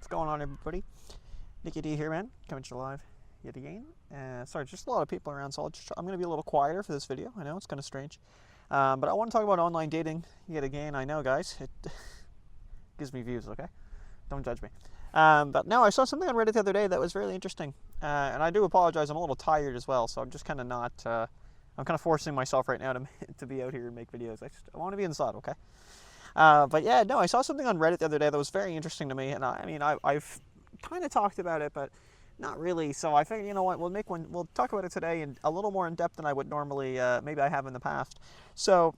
What's going on, everybody? Nicky D here, man. Coming to you live yet again. Sorry, just a lot of people around, so I'm going to be a little quieter for this video. I know it's kind of strange. But I want to talk about online dating yet again. I know, guys. It gives me views, okay? Don't judge me. But no, I saw something on Reddit the other day that was really interesting. And I do apologize. I'm a little tired as well, so I'm just kind of not... I'm kind of forcing myself right now to be out here and make videos. I want to be inside, okay? But yeah, no, I saw something on Reddit the other day that was very interesting to me, and I've kind of talked about it, but not really. So I figured, you know what, we'll talk about it today in a little more in depth than I would normally, maybe I have in the past. So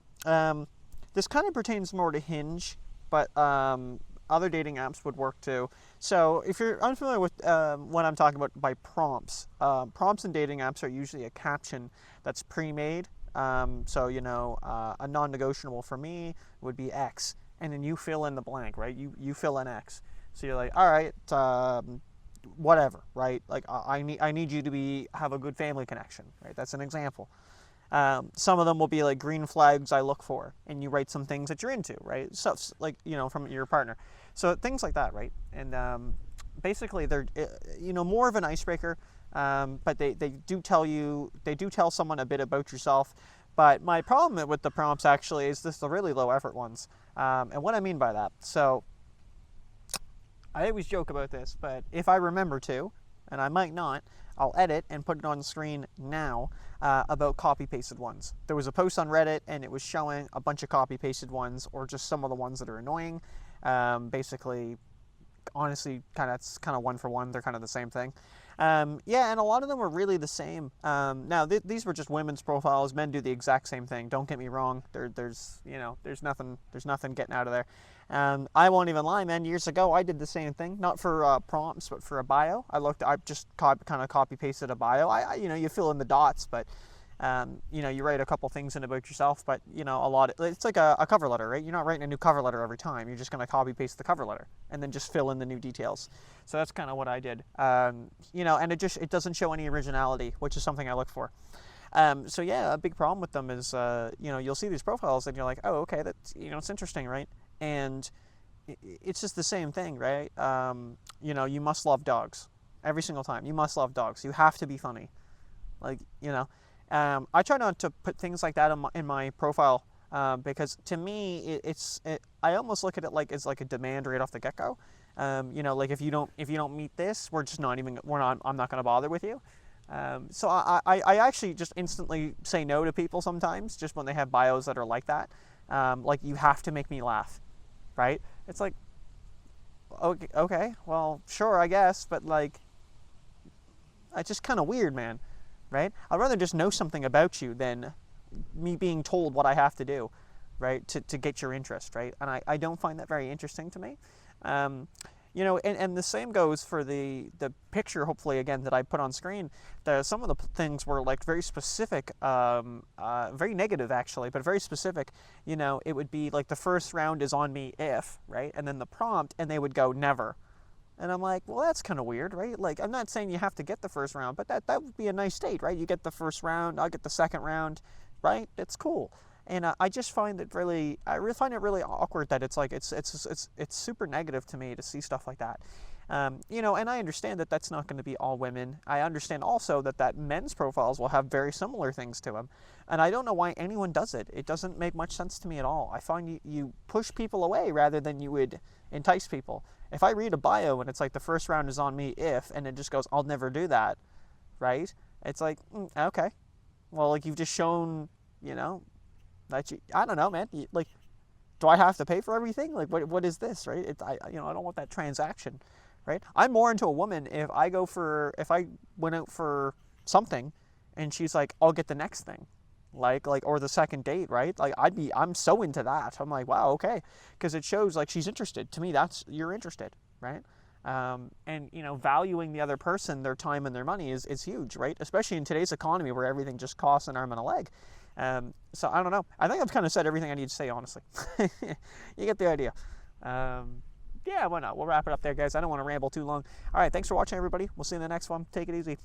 this kind of pertains more to Hinge, but other dating apps would work too. So if you're unfamiliar with what I'm talking about by prompts, prompts in dating apps are usually a caption that's pre-made. So, you know, a non-negotiable for me would be X, and then you fill in the blank, right? You fill in X. So you're like, all right, whatever, right? Like I need you to have a good family connection, right? That's an example. Some of them will be like green flags I look for, and you write some things that you're into, right? So like, you know, from your partner. So things like that, right? And basically they're, you know, more of an icebreaker. But they do tell someone a bit about yourself. But my problem with the prompts actually is the really low effort ones. And what I mean by that, so I always joke about this, but if I remember to, and I might not, I'll edit and put it on the screen now about copy-pasted ones. There was a post on Reddit, and it was showing a bunch of copy-pasted ones, or just some of the ones that are annoying. Basically, honestly, kind of one for one. They're kind of the same thing. Yeah, and a lot of them were really the same. Now, these were just women's profiles. Men do the exact same thing. Don't get me wrong. There's nothing getting out of there. I won't even lie, man. Years ago, I did the same thing. Not for prompts, but for a bio. I just kind of copy pasted a bio. You know, you fill in the dots, but you know, you write a couple things in about yourself, but you know, it's like a cover letter, right? You're not writing a new cover letter every time. You're just going to copy paste the cover letter and then just fill in the new details. So that's kind of what I did. You know, and it doesn't show any originality, which is something I look for. So yeah, a big problem with them is, you know, you'll see these profiles and you're like, oh, okay, that's, you know, it's interesting, right? And it's just the same thing, right? You know, you must love dogs every single time. You must love dogs. You have to be funny. Like, you know, I try not to put things like that in my profile because to me, I almost look at it like it's like a demand right off the get-go. You know, like if you don't meet this, I'm not going to bother with you. So I actually just instantly say no to people sometimes, just when they have bios that are like that. Like, you have to make me laugh, right? It's like, okay, well, sure, I guess, but like, it's just kind of weird, man. Right? I'd rather just know something about you than me being told what I have to do, right, to get your interest, right? And I don't find that very interesting to me. You know, and the same goes for the picture, hopefully, again, that I put on screen. Some of the things were, like, very specific, very negative, actually, but very specific. You know, it would be, like, the first round is on me if, right? And then the prompt, and they would go, never. And I'm like, well, that's kind of weird, right? Like, I'm not saying you have to get the first round, but that would be a nice state, right? You get the first round, I'll get the second round, right? It's cool. And I just find it really awkward that it's like, it's super negative to me to see stuff like that. You know, and I understand that that's not going to be all women. I understand also that men's profiles will have very similar things to them. And I don't know why anyone does it. It doesn't make much sense to me at all. I find you push people away rather than you would entice people. If I read a bio and it's like the first round is on me if, and it just goes, I'll never do that, right? It's like, okay. Well, like, you've just shown, you know, that I don't know, man. Like, do I have to pay for everything? Like, what is this, right? You know, I don't want that transaction, right? I'm more into a woman if I went out for something and she's like, I'll get the next thing. Like, or the second date, right? Like, I'm so into that. I'm like, wow, okay. Because it shows, like, she's interested. To me, you're interested, right? And, you know, valuing the other person, their time and their money is huge, right? Especially in today's economy where everything just costs an arm and a leg. So I don't know. I think I've kind of said everything I need to say, honestly. You get the idea. Yeah, why not? We'll wrap it up there, guys. I don't want to ramble too long. All right, thanks for watching, everybody. We'll see you in the next one. Take it easy.